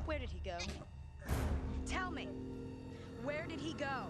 Where did he go? Tell me. Where did he go?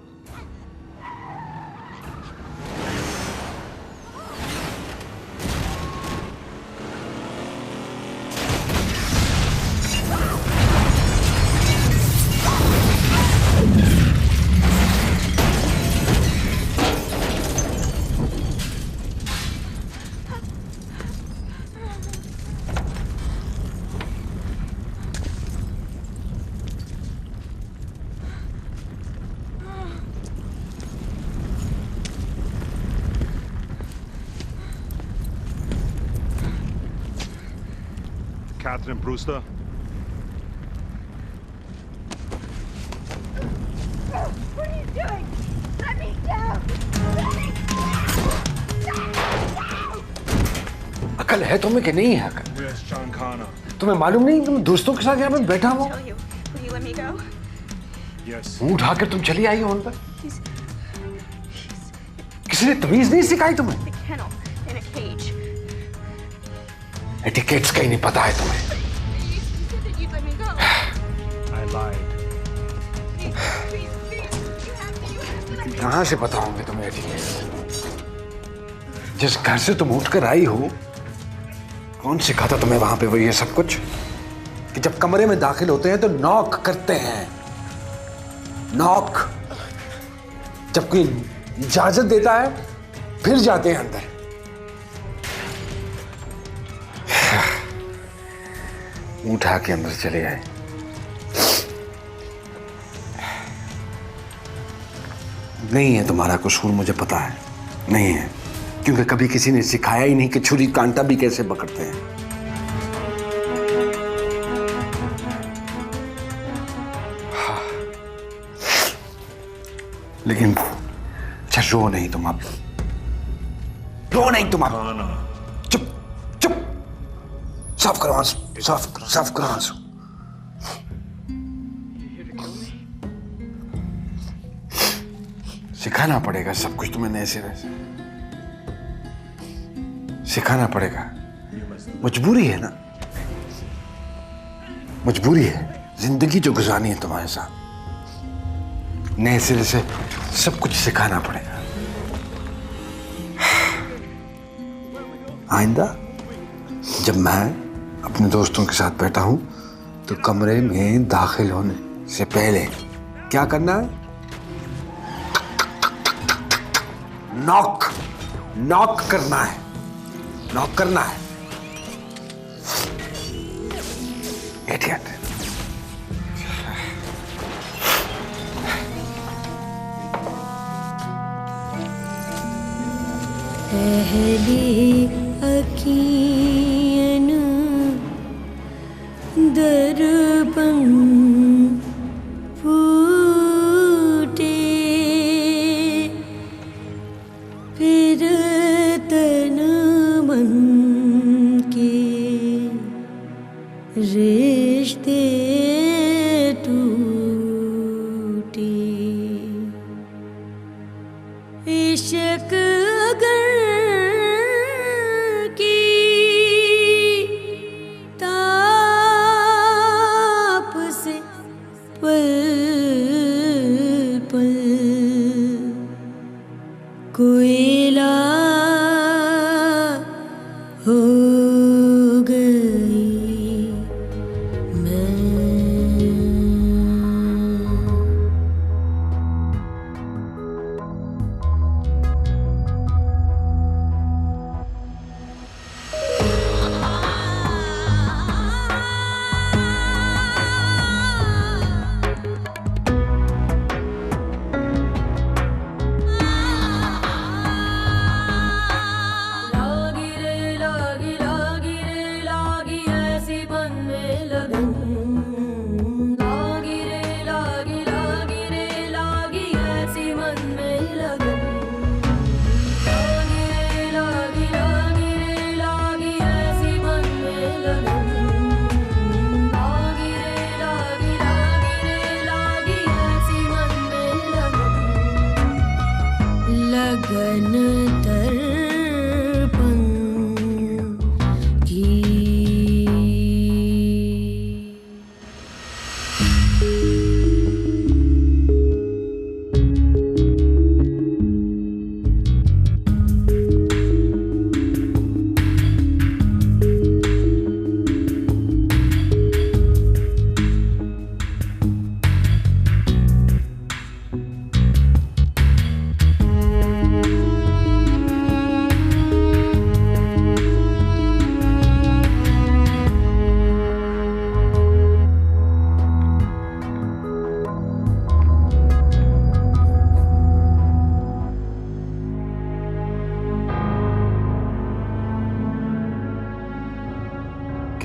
Catherine Brewster. What are you doing? Let me down! Let me down! अकल है तुम्हें कि नहीं है अकल? Where's John Connor? तुम्हें मालूम नहीं तुम दोस्तों के साथ यहाँ पे बैठा हो? Tell you, will you let me go? Yes. मुंह उठाकर तुम चली आई हो उन पर? किसी ने तमीज नहीं सिखाई तुम्हें? The kennel in a cage. Etiquettes का ही नहीं पता है तुम्हें। You said that you'd let me go. I lied. Please, you have to let me कहाँ से बताओगे तुम्हें एटिकेट्स? जिस घर से तुम उठकर आई हो, कौन सिखाता तुम्हें वहां पे वो ये सब कुछ? कि जब कमरे में दाखिल होते हैं तो नॉक करते हैं। नॉक। जब कोई इजाजत देता है, फिर जाते हैं अंदर। उठा के अंदर चले आए। नहीं है तुम्हारा कसूर, मुझे पता है नहीं है, क्योंकि कभी किसी ने सिखाया ही नहीं कि छुरी कांटा भी कैसे पकड़ते हैं। हाँ। लेकिन अच्छा रो नहीं तुम अब, रो नहीं तुम अब। चुप चुप, साफ करो आंसू, साफ करो आंसू। सिखाना पड़ेगा सब कुछ तुम्हें नए सिरे से, सिखाना पड़ेगा। मजबूरी है ना, मजबूरी है, जिंदगी जो गुजारनी है तुम्हारे साथ, नए सिरे से सब कुछ सिखाना पड़ेगा। आइंदा जब मैं अपने दोस्तों के साथ बैठा हूं तो कमरे में दाखिल होने से पहले क्या करना है? नॉक, नॉक करना है, नॉक करना है। इडियट। पहली अखियन दर्पण फूटे, फिर तन मन के रिश्ते टूटे। इश्क अगर की ताप से पल पल कोयला हो गई मैं। लागी रे लागी लागी रे लागी ऐसी बन में लगन,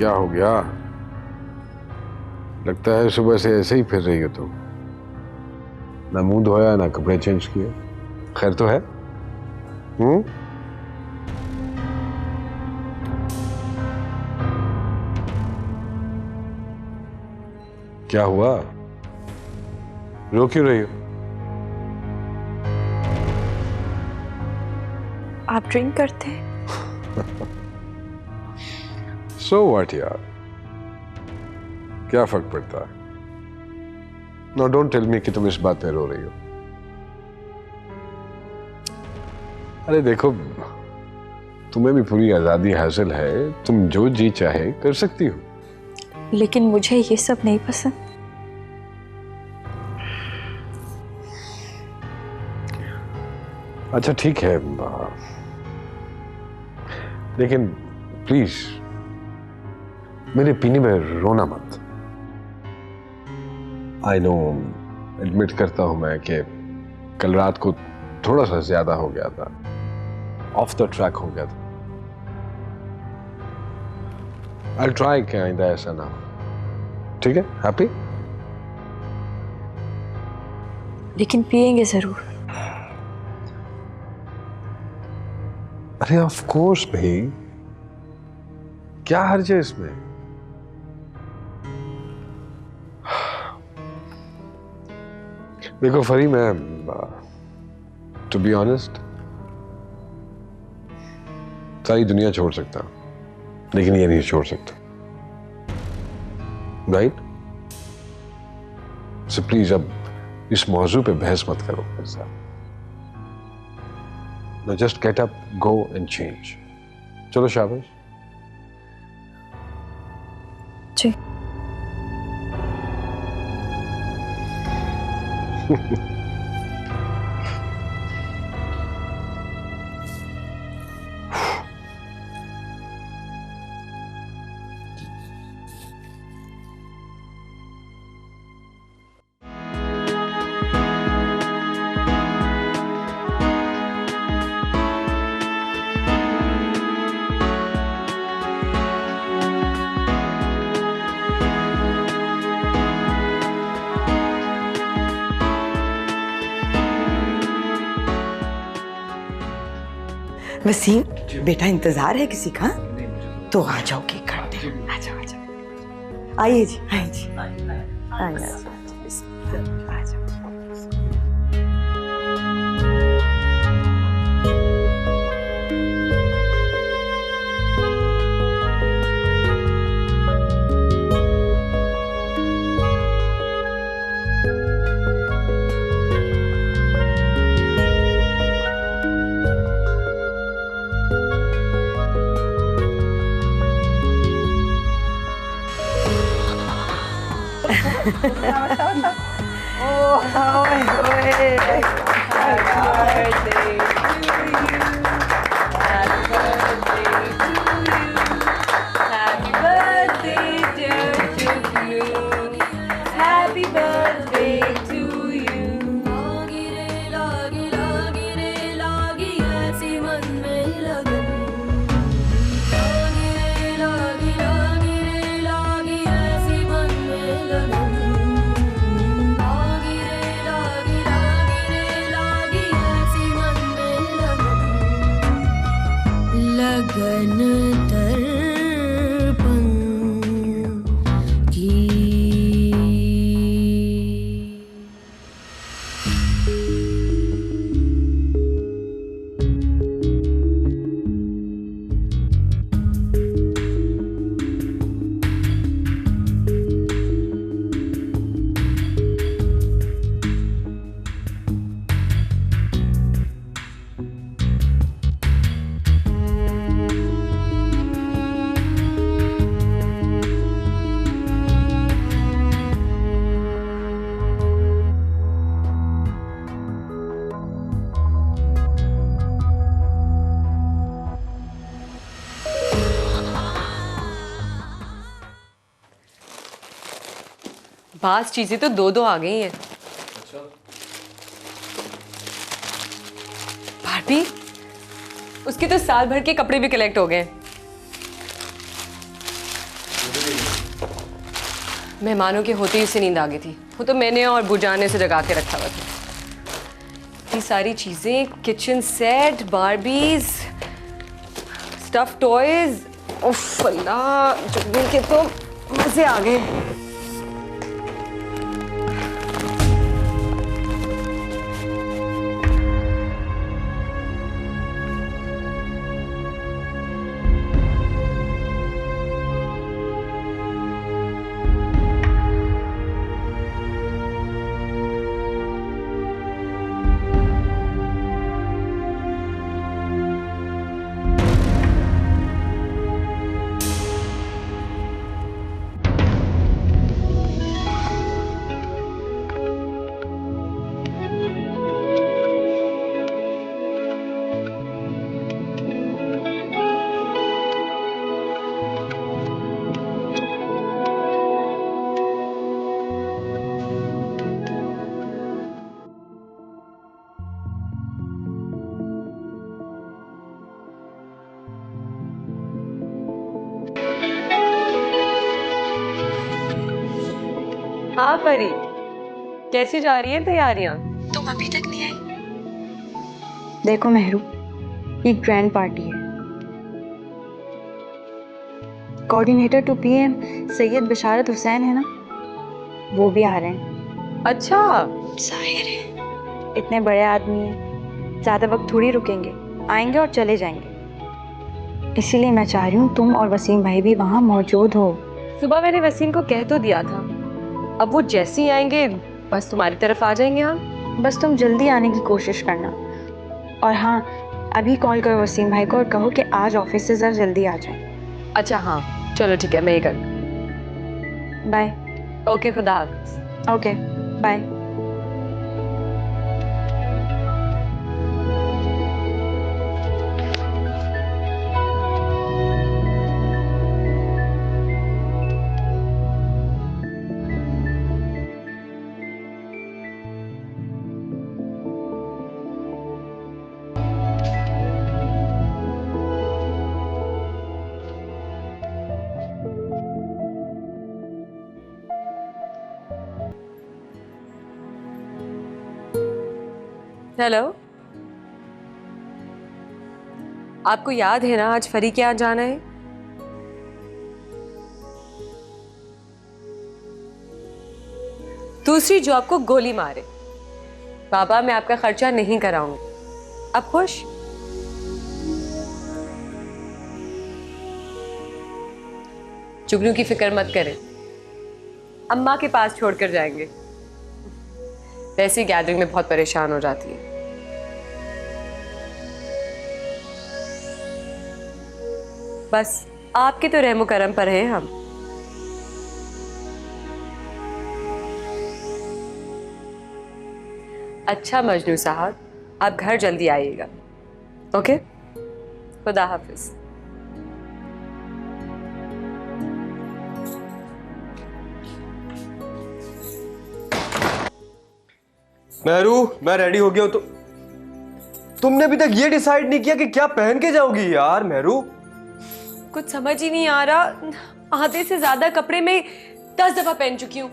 क्या हो गया? लगता है सुबह से ऐसे ही फिर रही हो तुम। ना मुंह धोया ना कपड़े चेंज किए। खैर तो है? क्या हुआ? रो क्यों रही हो? आप ड्रिंक करते हैं? So what यार? क्या फर्क पड़ता है? Now don't tell me कि तुम इस बात पे रो रही हो। अरे देखो, तुम्हें भी पूरी आजादी हासिल है, तुम जो जी चाहे कर सकती हो। लेकिन मुझे ये सब नहीं पसंद। अच्छा ठीक है, लेकिन प्लीज मेरे पीने में रोना मत। आई नो, एडमिट करता हूं मैं कि कल रात को थोड़ा सा ज्यादा हो गया था, ऑफ द ट्रैक हो गया था। आई ट्राई कि आइंदा ऐसा ना हो। ठीक है? हैप्पी? लेकिन पिएंगे जरूर। अरे ऑफ कोर्स भाई, क्या हर्ज है इसमें? देखो फरी, मैं टू बी ऑनेस्ट सारी दुनिया छोड़ सकता हूं, लेकिन ये नहीं छोड़ सकता, राइट? सो प्लीज अब इस मौजू पे बहस मत करो मेरे साथ। Now just get up, go and change. चलो शाबाश। जी। वसीम बेटा, इंतजार है किसी का? तो आ जाओ केक काटने। आ जाओ, आ जाओ। आइए जी, आइए जी। आइए, आ जाओ। बास चीजें तो दो आ गई हैं। अच्छा। भाभी, उसके तो साल भर के कपड़े भी कलेक्ट हो गए। मेहमानों के होते ही उसे नींद आ गई थी। वो तो मैंने और बुजा ने उसे जगा के रखा हुआ था। ये सारी चीजें, kitchen set, Barbies, stuff toys, उफ अल्लाह, जुगनू के तो मजे आ गए। हाँ परी, कैसी जा रही है तैयारियां? तुम अभी तक नहीं आई? देखो मेहरू, ये ग्रैंड पार्टी है। कोऑर्डिनेटर टू पीएम सैयद बशारत हुसैन है ना, वो भी आ रहे हैं। अच्छा, जाहिर है, इतने बड़े आदमी हैं, ज़्यादा वक्त थोड़ी रुकेंगे, आएंगे और चले जाएंगे। इसीलिए मैं चाह रही हूँ तुम और वसीम भाई भी वहाँ मौजूद हो। सुबह मैंने वसीम को कह तो दिया था, अब वो जैसे ही आएंगे बस तुम्हारी तरफ आ जाएंगे। हम बस तुम जल्दी आने की कोशिश करना। और हाँ, अभी कॉल करो वसीम भाई को और कहो कि आज ऑफिस से ज़रा जल्दी आ जाए। अच्छा हाँ, चलो ठीक है, मैं ही कर। बाय। ओके, खुदा हाफ़िज़। Okay, bye. हेलो, आपको याद है ना आज फरी के यहाँ जाना है? दूसरी जॉब को गोली मारे। बाबा, मैं आपका खर्चा नहीं कराऊंगी। अब खुश? जुगनू की फिक्र मत करें, अम्मा के पास छोड़कर जाएंगे। वैसे गैदरिंग में बहुत परेशान हो जाती है। बस आपके तो रहमो करम पर हैं हम। अच्छा मजनू साहब, आप घर जल्दी आइएगा। ओके, खुदा हाफिज। मेहरू, मैं रेडी हो गया हूं। तो तुमने अभी तक ये डिसाइड नहीं किया कि क्या पहन के जाओगी यार? मेहरू, कुछ समझ ही नहीं आ रहा। आधे से ज्यादा कपड़े मैं 10 दफा पहन चुकी हूँ।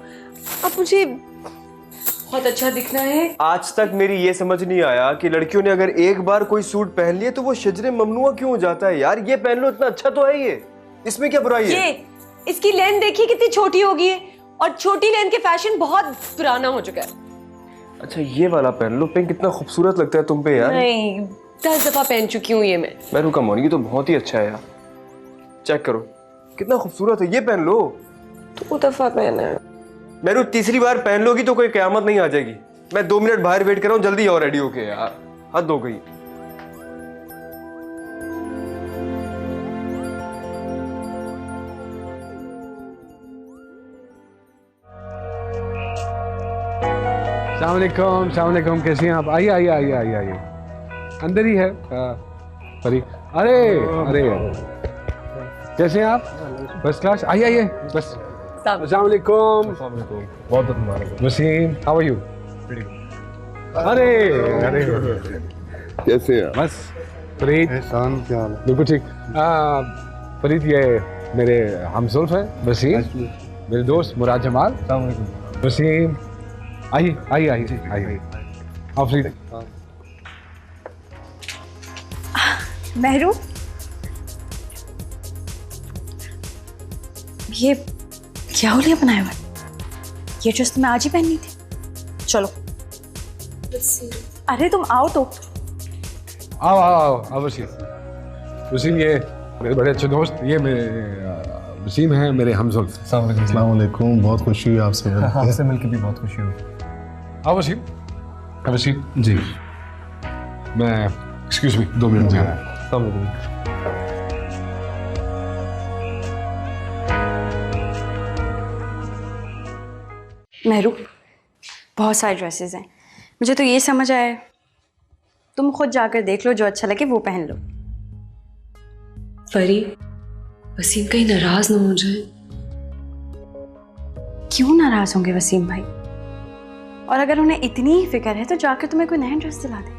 अब मुझे बहुत अच्छा दिखना है। आज तक मेरी ये समझ नहीं आया कि लड़कियों ने अगर एक बार कोई सूट पहन लिया तो वो शजरे ममनुआ क्यों हो जाता है यार? ये पहन लो, इतना अच्छा तो है ये, इसमें क्या बुराई है? ये इसकी लेंथ देखिए कितनी छोटी हो गई है, और छोटी लेंथ के फैशन बहुत पुराना हो चुका है। अच्छा, ये वाला पहन लो, पिंक कितना खूबसूरत लगता है तुम पे यार। नहीं, 10 दफा पहन चुकी हूँ ये मैं। मेहरू कम ऑन, ये तो बहुत ही अच्छा है यार, चेक करो कितना खूबसूरत है। ये पहन लो। 2 दफा पहना है। मेरू, तीसरी बार पहन लोगी तो कोई कयामत नहीं आ जाएगी। मैं 2 मिनट बाहर वेट कर रहा हूँ, जल्दी आओ रेडी होके यार, हद हो गई। सलामुअलैकुम, कैसे हैं आप? आइए आइए आइए आइए आइए, अंदर ही है परी। अरे अरे, कैसे हैं आप? First class. आइए आइए, बस। अस्सलामुअलैकुम। बहुत बहुत वसीम, हाउ आर यू? अरे अरे, कैसे हैं? बस। फरीद, एहसान, क्या हाल है? बिल्कुल ठीक। फरीद, ये मेरे हमसुल्फ हैं वसीम। मेरे दोस्त मुराद जमाल, वसीम, आइए आइए आइए आइए, आफरीन। महरू, ये क्या होलिया बनाया हुआ है? ये ड्रेस तो मैं आज ही पहननी थी। चलो। अरे तुम आओ तो। आओ आओ आओ आओ वसीम। वसीम ये मेरे बड़े अच्छे दोस्त, ये मेरे वसीम हैं, मेरे हमजुल्फ। अस्सलाम वालेकुम, बहुत खुशी हुई आपसे मिलकर। आपसे मिलकर भी बहुत खुशी हुई। आओ वसीम। वसीम जी, मैं एक्सक्यूज मी 2 मिनट में आ रहा हूं। अस्सलाम वालेकुम। महरू, बहुत सारे ड्रेसेस हैं, मुझे तो ये समझ आया तुम खुद जाकर देख लो, जो अच्छा लगे वो पहन लो। परी, वसीम कहीं नाराज ना हो जाए। क्यों नाराज होंगे वसीम भाई? और अगर उन्हें इतनी ही फिक्र है तो जाकर तुम्हें कोई नया ड्रेस दिला दे।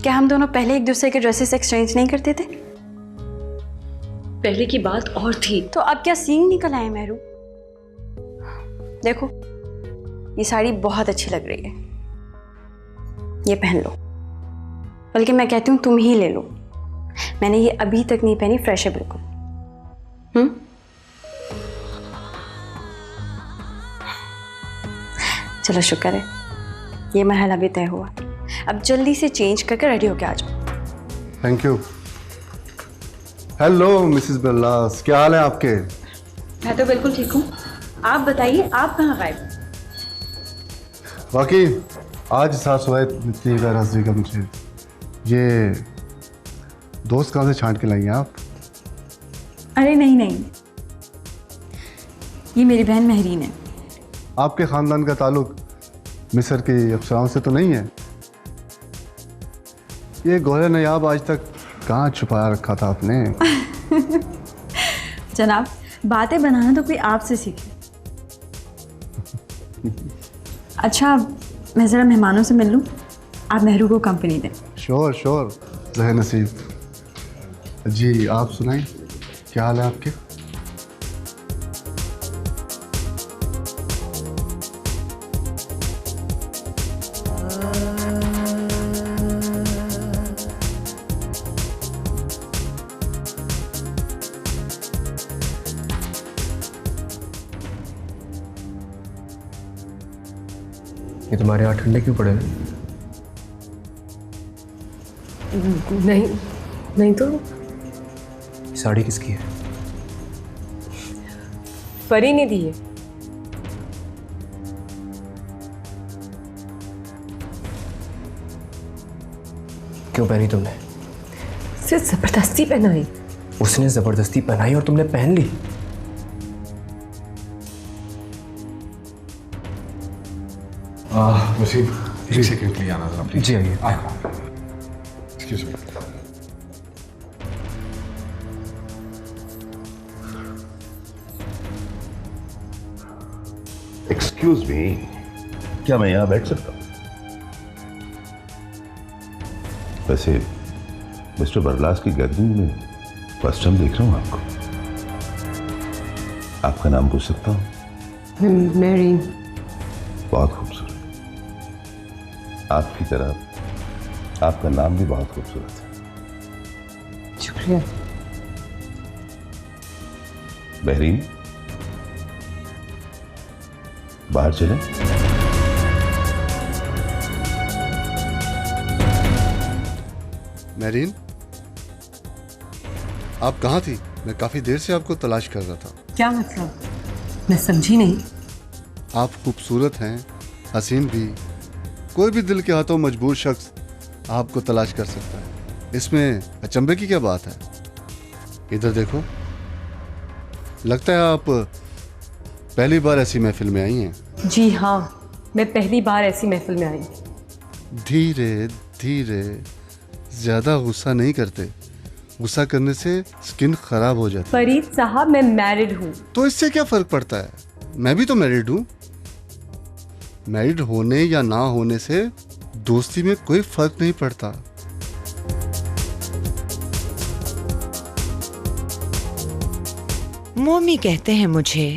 क्या हम दोनों पहले एक दूसरे के ड्रेसेस एक्सचेंज नहीं करते थे? पहले की बात और थी। तो अब क्या सींग निकल आए महरू? देखो, ये साड़ी बहुत अच्छी लग रही है, ये पहन लो। बल्कि मैं कहती हूँ तुम ही ले लो, मैंने ये अभी तक नहीं पहनी, फ्रेश है बिल्कुल। चलो शुक्र है, ये मरहला भी तय हुआ। अब जल्दी से चेंज करके रेडी होके आ जाओ। Thank you. हेलो मिसेस बल्लास, क्या हाल है आपके? मैं तो बिल्कुल ठीक हूँ, आप बताइए, आप कहाँ गायब? वाकई आज साफ सफाई इतनी गैरज का मुझे। ये दोस्त कहाँ से छांट के लाई हैं आप? अरे नहीं नहीं, ये मेरी बहन महरीन है। आपके ख़ानदान का ताल्लुक मिस्र के अफसराओं से तो नहीं है? ये गोहर नयाब आज तक कहाँ छुपाया रखा था आपने? जनाब, बातें बनाना तो कोई आपसे सीखे। अच्छा, मैं ज़रा मेहमानों से मिल लूँ, आप महरू को कंपनी दें। श्योर श्योर, ज़हे नसीब। जी आप सुनाएं, क्या हाल है आपके? ये तुम्हारे यहाँ ठंडे क्यों पड़े हैं? नहीं नहीं तो साड़ी किसकी है? परी ने दी है। क्यों पहनी तुमने? सिर्फ जबरदस्ती पहनाई। उसने जबरदस्ती पहनाई और तुमने पहन ली? वसीम, एक सेकंड के लिए आना जरा प्लीज। जी आइए। Excuse me. एक्सक्यूज मी, क्या मैं यहाँ बैठ सकता हूँ? वैसे मिस्टर बरलास की गैदरिंग में फर्स्ट टाइम देख रहा हूँ आपको। आपका नाम पूछ सकता हूँ? मैरी। बहुत खूबसूरत। आपकी तरह आपका नाम भी बहुत खूबसूरत है। शुक्रिया। बहरीन, बाहर चलें? महरीन, आप कहाँ थी? मैं काफ़ी देर से आपको तलाश कर रहा था। क्या मतलब? मैं समझी नहीं। आप खूबसूरत हैं, हसीन भी। कोई भी दिल के हाथों मजबूर शख्स आपको तलाश कर सकता है। इसमें अचंभे की क्या बात है? इधर देखो, लगता है आप पहली बार ऐसी महफिल में आई हैं। जी हाँ, मैं पहली बार ऐसी महफिल में आई। धीरे धीरे, ज़्यादा गुस्सा नहीं करते। गुस्सा करने से स्किन खराब हो जाती है। फरीद साहब, मैं मैरिड हूँ। तो इससे क्या फ़र्क पड़ता है? मैं भी तो मैरिड हूँ। मैरिड होने या ना होने से दोस्ती में कोई फर्क नहीं पड़ता। मोमी कहते हैं मुझे।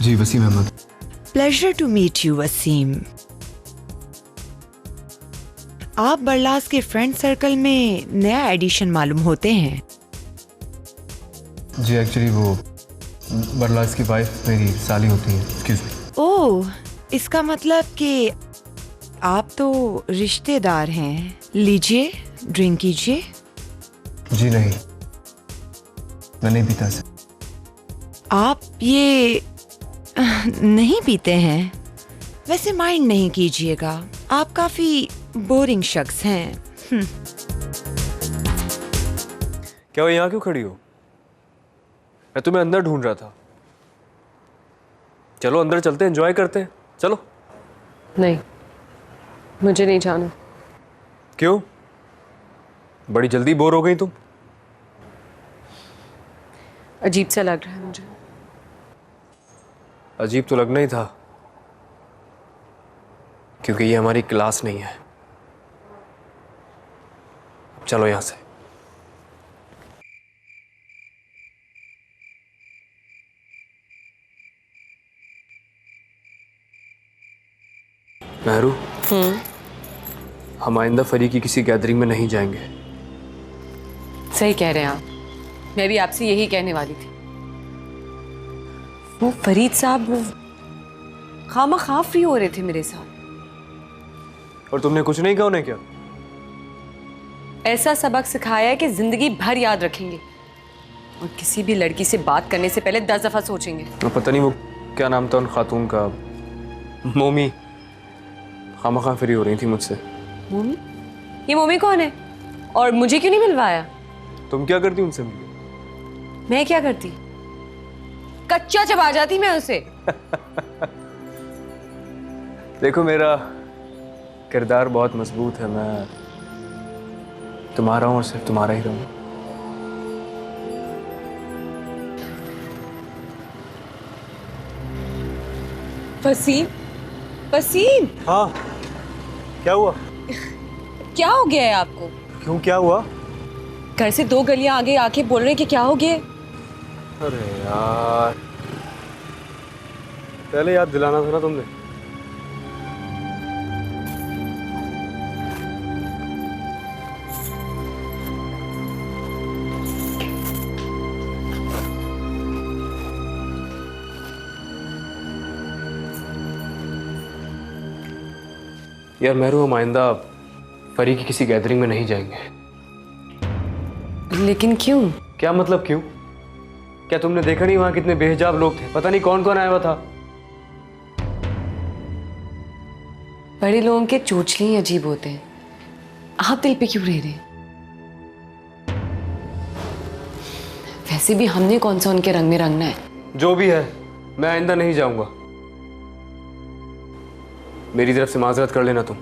जी Wasim Ahmad. Pleasure to meet you Wasim. आप बरलास के फ्रेंड सर्कल में नया एडिशन मालूम होते हैं। जी एक्चुअली वो बरलास की वाइफ मेरी साली होती है। Excuse me. ओह, इसका मतलब कि आप तो रिश्तेदार हैं। लीजिए, ड्रिंक कीजिए। जी नहीं, मैं नहीं पीता सर। आप ये नहीं पीते हैं? वैसे माइंड नहीं कीजिएगा, आप काफी बोरिंग शख्स हैं। क्या वो यहाँ क्यों खड़ी हो? मैं तुम्हें अंदर ढूंढ रहा था। चलो अंदर चलते हैं, एंजॉय करते हैं। चलो। नहीं, मुझे नहीं जाना। क्यों? बड़ी जल्दी बोर हो गई तुम? अजीब सा लग रहा है मुझे। अजीब तो लगना ही था, क्योंकि ये हमारी क्लास नहीं है। चलो यहां से। मेहरू, हम आइंदा फरी की किसी गैदरिंग में नहीं जाएंगे। सही कह रहे हैं आप, मैं भी आपसे यही कहने वाली थी। वो फरीद साहब वो खामखा फ्री हो रहे थे मेरे साथ। और तुमने कुछ नहीं कहा उन्हें? क्या ऐसा सबक सिखाया है कि जिंदगी भर याद रखेंगे और किसी भी लड़की से बात करने से पहले 10 दफा सोचेंगे। पता नहीं वो क्या नाम था उन खातून का, मोमी खामखा फ्री हो रही थी मुझसे। मोमी? ये मोमी कौन है और मुझे क्यों नहीं मिलवाया? तुम क्या करती उनसे मिली? मैं क्या करती? कच्चा चबा जाती मैं उसे। देखो मेरा किरदार बहुत मजबूत है, मैं तुम्हारा हूं और सिर्फ तुम्हारा ही रहूंगा। वसीम, वसीम, हाँ क्या हुआ? क्या हो गया है आपको? क्यों क्या हुआ? घर से 2 गलियां आगे आके बोल रहे हैं कि क्या हो गया? अरे यार, पहले याद दिलाना था ना तुमने। यार मेहरू, हम आइंदा फरी की किसी गैदरिंग में नहीं जाएंगे। लेकिन क्यों? क्या मतलब क्यों? क्या तुमने देखा नहीं वहां कितने बेहिजाब लोग थे? पता नहीं कौन कौन आया हुआ था। बड़े लोगों के चोचले ही अजीब होते हैं। आप दिल पे क्यों रह रहे? वैसे भी हमने कौन सा उनके रंग में रंगना है? जो भी है, मैं आइंदा नहीं जाऊंगा। मेरी तरफ से माजरत कर लेना तुम।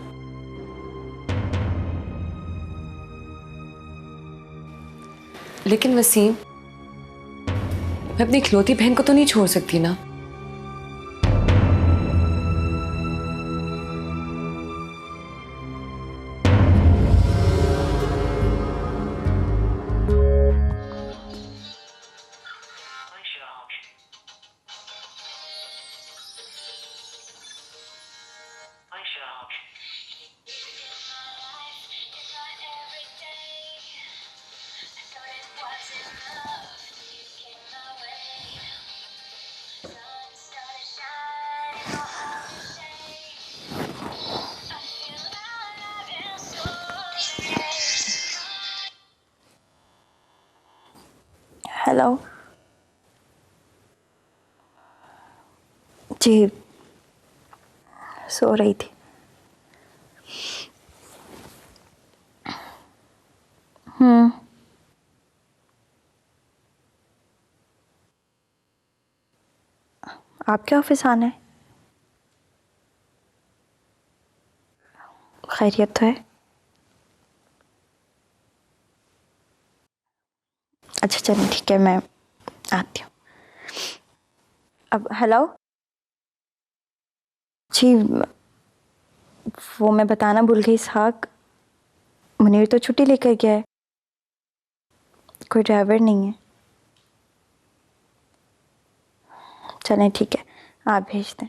लेकिन वसीम, मैं अपनी इकलौती बहन को तो नहीं छोड़ सकती ना। हेलो जी, सो रही थी। आपके ऑफिस आना है? खैरियत तो है? अच्छा चलिए ठीक है, मैं आती हूँ। अब हेलो जी, वो मैं बताना भूल गई, इसहाक मुनीर तो छुट्टी लेकर गया है, कोई ड्राइवर नहीं है। चलें ठीक है, आप भेज दें।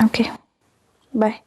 Okay bye.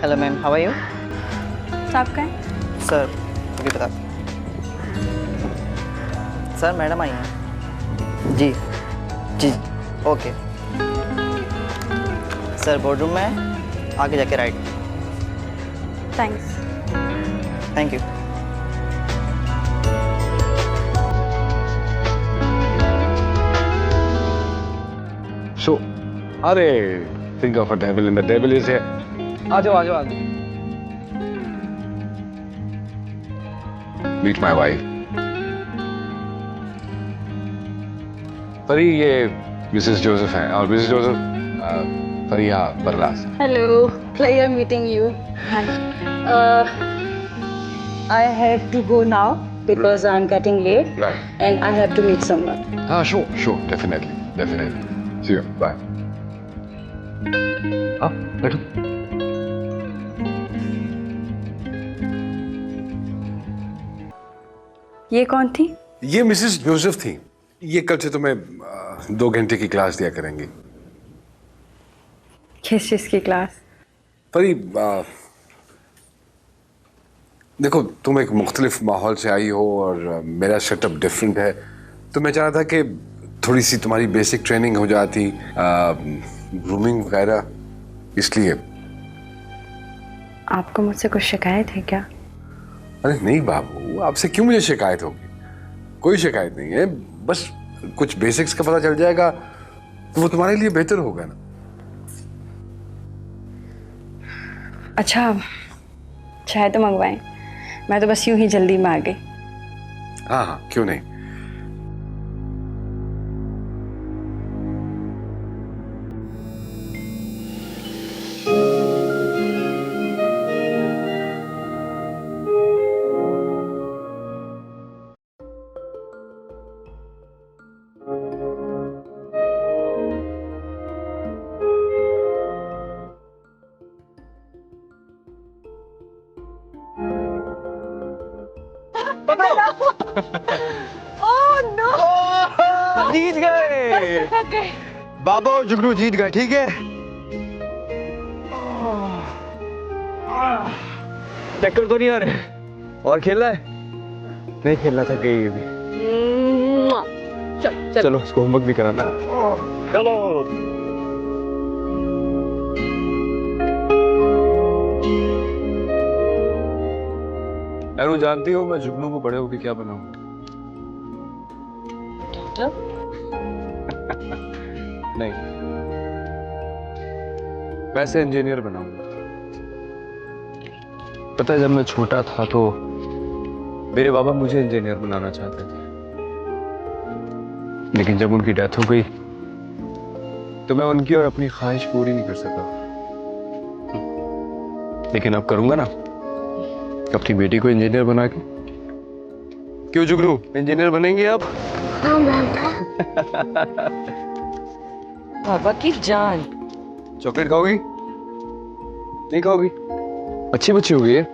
Hello ma'am, how are you? आप कहाँ हैं? सर अभी बता। सर मैडम आई हैं। जी जी ओके। सर बोर्ड रूम में है, आगे जाके right. Thanks. Thank you. So, अरे think of a devil and the devil is here. आ जाओ आ जाओ आ जाओ। Meet my wife. परी ये मिसेस जोसेफ हैं और Mrs Joseph Fariya Barlas. Hello, pleasure meeting you. Hi. I have to go now because I'm getting late. Right. And I have to meet someone. Ah, sure, definitely. See you. Bye. बैठो। ये कौन थी? ये Mrs Joseph थी। ये कल से तुम्हें 2 घंटे की क्लास दिया करेंगी। किस चीज़ की क्लास? परी देखो, तुम एक मुख्तलिफ माहौल से आई हो और मेरा सेटअप डिफरेंट है, तो मैं चाह रहा था कि थोड़ी सी तुम्हारी बेसिक ट्रेनिंग हो जाती, ग्रूमिंग वगैरह, इसलिए। आपको मुझसे कुछ शिकायत है क्या? अरे नहीं बाबू, आपसे क्यों मुझे शिकायत होगी? कोई शिकायत नहीं है, बस कुछ बेसिक्स का पता चल जाएगा तो वो तुम्हारे लिए बेहतर होगा ना। अच्छा, चाय तो मंगवाएं, मैं तो बस यूं ही जल्दी में आ गई। हाँ, क्यों नहीं। जीत गए बाबा और जुगनू, जीत गए। ठीक है, चक्कर तो नहीं आ रहे? और खेलना है? नहीं खेलना था कहीं भी। चलो इसको होमवर्क भी कराना। चलो यार, जानती हो मैं जुगनू को बड़े होकर क्या बनाऊंगा? नहीं, वैसे इंजीनियर बनाऊंगा। पता है, जब मैं छोटा था तो मेरे बाबा मुझे इंजीनियर बनाना चाहते थे, लेकिन जब उनकी डेथ हो गई तो मैं उनकी और अपनी ख्वाहिश पूरी नहीं कर सका। लेकिन अब करूंगा ना, अपनी बेटी को इंजीनियर बना के। क्यों जुगनू, इंजीनियर बनेंगे आप? हाँ बाबा की जान। चॉकलेट खाओगी? नहीं खाओगी? अच्छी बच्ची होगी ये।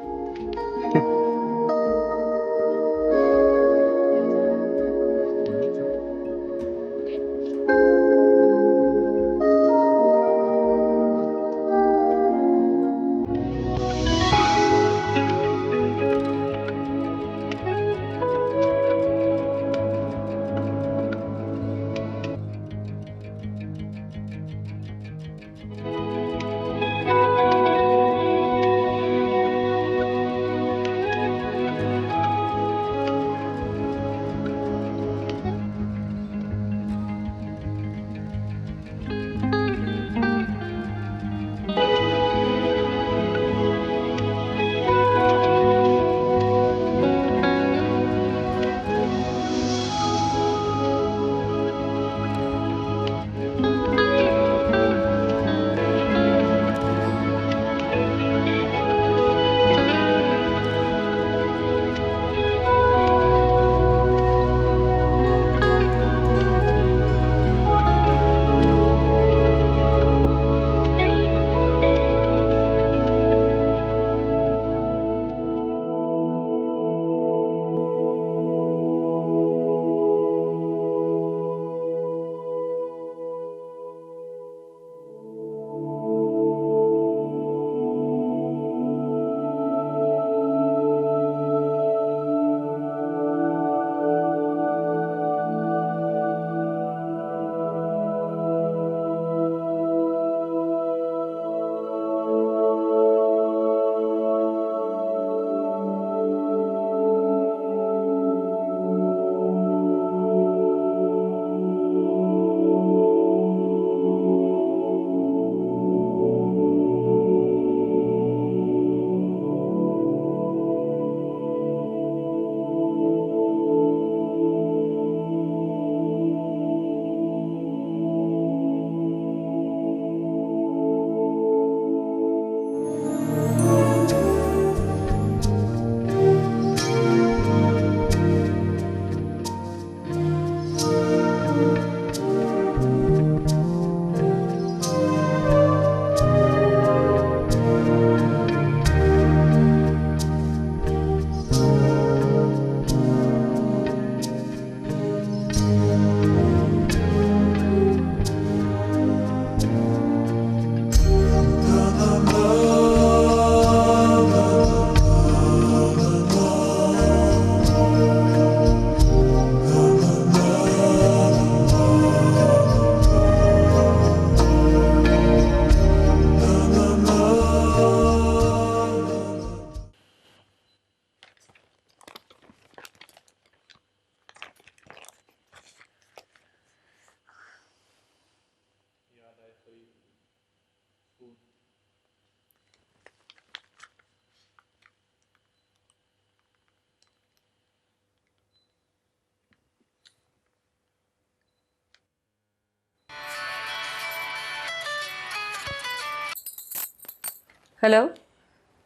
हेलो,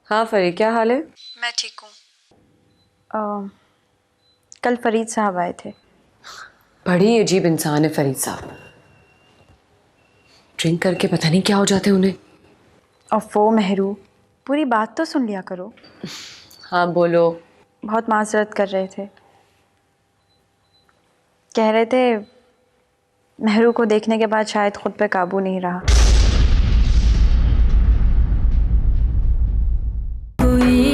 हाँ फरीद, क्या हाल है? मैं ठीक हूँ। कल फरीद साहब आए थे। बड़ी अजीब इंसान है फरीद साहब। ड्रिंक करके पता नहीं क्या हो जाते उन्हें। और वो मेहरू, पूरी बात तो सुन लिया करो। हाँ बोलो। बहुत माजरत कर रहे थे। कह रहे थे मेहरू को देखने के बाद शायद खुद पे काबू नहीं रहा। कोई